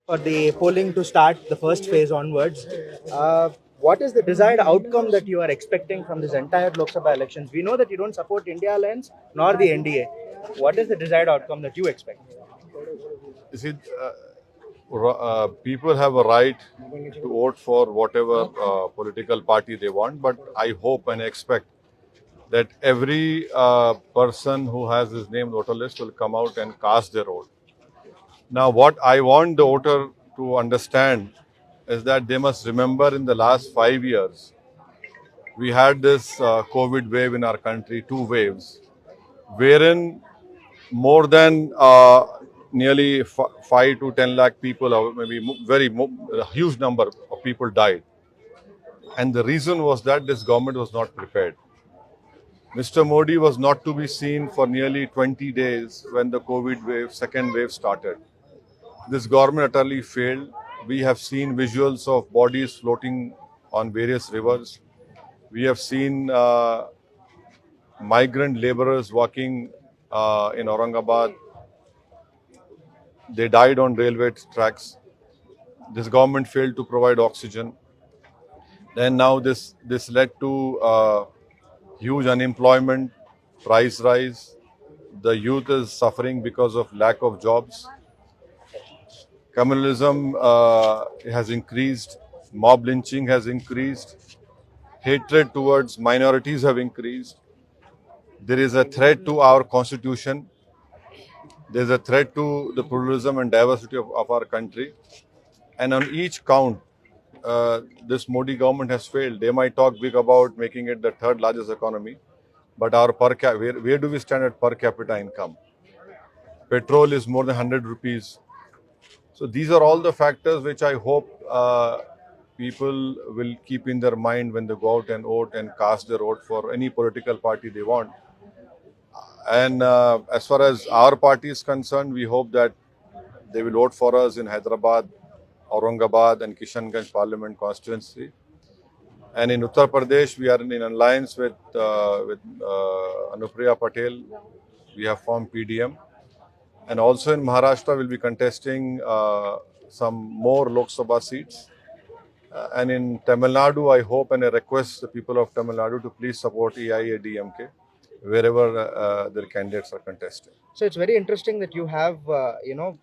for the polling to start the first phase onwards. What is the desired outcome that you are expecting from this entire Lok Sabha elections? We know that you don't support India Alliance nor the NDA. What is the desired outcome that you expect? You see, people have a right to vote for whatever political party they want, but I hope and expect that every person who has his name on the voter list will come out and cast their vote. Now, what I want the voter to understand is that they must remember in the last 5 years, we had this COVID wave in our country, two waves, wherein more than nearly 5 to 10 lakh people, or maybe a huge number of people died. And the reason was that this government was not prepared. Mr. Modi was not to be seen for nearly 20 days when the COVID wave, second wave started. This government utterly failed. We have seen visuals of bodies floating on various rivers. We have seen migrant laborers working in Aurangabad. They died on railway tracks. This government failed to provide oxygen. Then now this led to huge unemployment, price rise. The youth is suffering because of lack of jobs. Communalism has increased. Mob lynching has increased. Hatred towards minorities have increased. There is a threat to our constitution. There is a threat to the pluralism and diversity of our country. And on each count, this Modi government has failed. They might talk big about making it the third largest economy, but our where do we stand at per capita income? Petrol is more than 100 rupees. So these are all the factors which I hope people will keep in their mind when they go out and vote and cast their vote for any political party they want. And as far as our party is concerned, we hope that they will vote for us in Hyderabad, Aurangabad and Kishanganj Parliament constituency. And in Uttar Pradesh, we are in alliance with Anupriya Patel. We have formed PDM. And also in Maharashtra, we'll be contesting some more Lok Sabha seats. And in Tamil Nadu, I hope and I request the people of Tamil Nadu to please support AIADMK wherever their candidates are contesting. So it's very interesting that you have,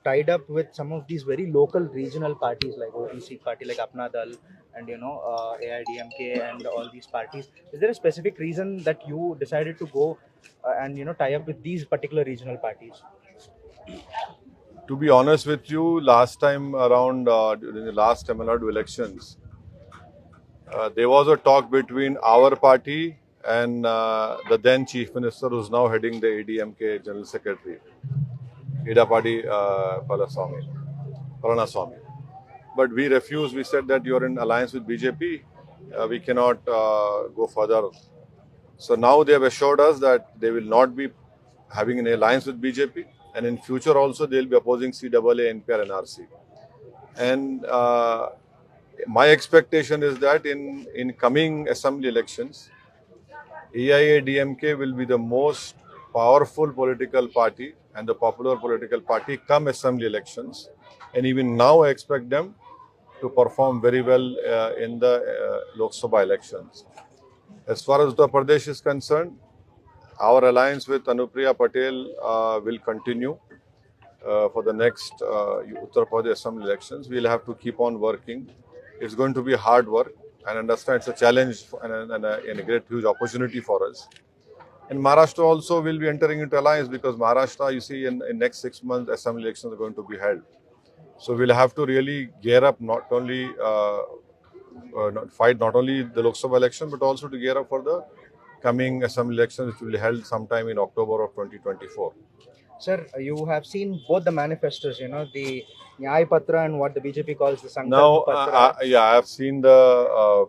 tied up with some of these very local regional parties like OBC party, like Apna Dal, and AIDMK and all these parties. Is there a specific reason that you decided to go and tie up with these particular regional parties? To be honest with you, last time around during the last Tamil Nadu elections, there was a talk between our party and the then Chief Minister, who's now heading the ADMK General Secretary, Edapadi Palaniswamy. But we refused. We said that you're in alliance with BJP. We cannot go further. So now they have assured us that they will not be having an alliance with BJP. And in future also, they will be opposing CAA, NPR, and NRC. And my expectation is that in coming assembly elections, AIADMK will be the most powerful political party and the popular political party come assembly elections. And even now, I expect them to perform very well in the Lok Sabha elections. As far as Uttar Pradesh is concerned, our alliance with Anupriya Patel will continue for the next Uttar Pradesh Assembly elections. We'll have to keep on working. It's going to be hard work, and understand it's a challenge and a great huge opportunity for us. And Maharashtra also will be entering into alliance because Maharashtra, you see, in next 6 months, Assembly elections are going to be held. So we'll have to really gear up, not only fight not only the Lok Sabha election, but also to gear up for the coming Assembly elections, which will be held sometime in October of 2024. Sir, you have seen both the manifestos, the Nyay Patra and what the BJP calls the Sankalp Now, Patra. I have seen the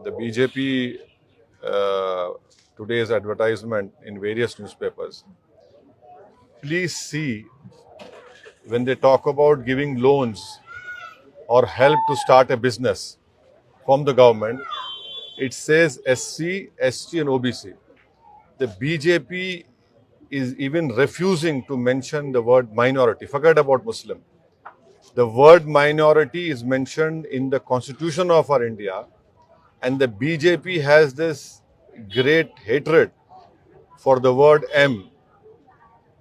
BJP today's advertisement in various newspapers. Please see, when they talk about giving loans or help to start a business from the government, it says SC, ST and OBC. The BJP is even refusing to mention the word minority. Forget about Muslim. The word minority is mentioned in the constitution of our India, and the BJP has this great hatred for the word M,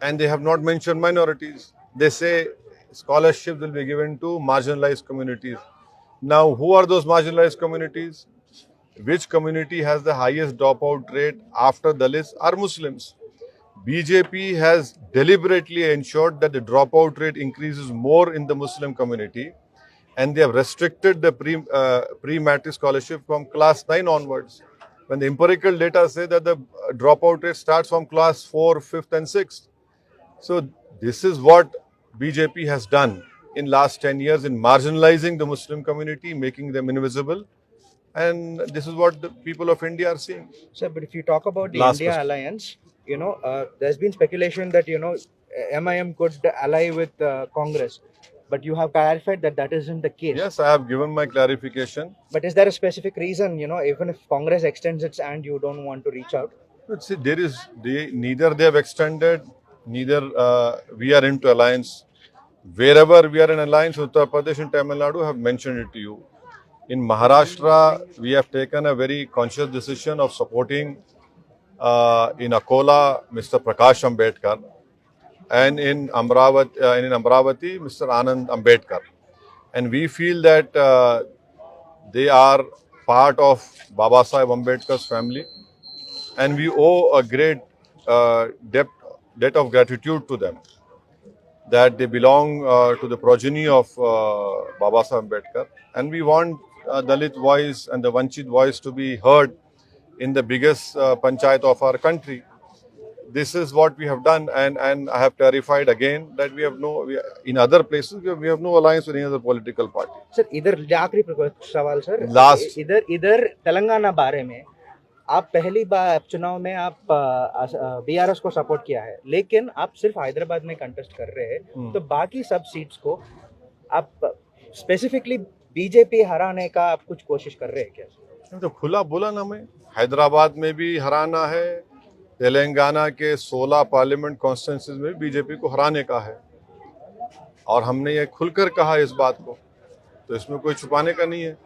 and they have not mentioned minorities. They say scholarships will be given to marginalized communities. Now, who are those marginalized communities? Which community has the highest dropout rate after Dalits are Muslims? BJP has deliberately ensured that the dropout rate increases more in the Muslim community, and they have restricted the pre-matric scholarship from class 9 onwards. When the empirical data say that the dropout rate starts from class 4, 5th and 6th. So this is what BJP has done in last 10 years in marginalizing the Muslim community, making them invisible. And this is what the people of India are seeing. Sir, but if you talk about the Last India question. alliance, there's been speculation that, MIM could ally with Congress, but you have clarified that that isn't the case. Yes, I have given my clarification. But is there a specific reason, even if Congress extends its hand, you don't want to reach out? But see, neither they have extended, neither we are into alliance. Wherever we are in alliance, Uttar Pradesh and Tamil Nadu have mentioned it to you. In Maharashtra, we have taken a very conscious decision of supporting in Akola Mr. Prakash Ambedkar, and in Amravati Mr. Anand Ambedkar. And we feel that they are part of Baba Sahib Ambedkar's family, and we owe a great debt of gratitude to them, that they belong to the progeny of Baba Sahib Ambedkar, and we want Dalit voice and the Vanchit voice to be heard in the biggest panchayat of our country. This is what we have done, and I have clarified again that in other places we have no alliance with any other political party. Sir इधर आखिरी सवाल sir, Last. इधर तेलंगाना बारे में आप पहली बार चुनाव में आप बीआरएस को सपोर्ट किया है, लेकिन आप सिर्फ हैदराबाद में कंटेस्ट कर रहे हैं, तो बाकी सब सीट्स को आप स्पेसिफिकली बीजेपी हराने का आप कुछ कोशिश कर रहे हैं क्या? तो खुला बोला ना मैं, हैदराबाद में भी हराना है, तेलंगाना के 16 पार्लियामेंट कॉन्स्टिट्यूंसीज में बीजेपी को हराने का है, और हमने ये खुलकर कहा इस बात को, तो इसमें कोई छुपाने का नहीं है।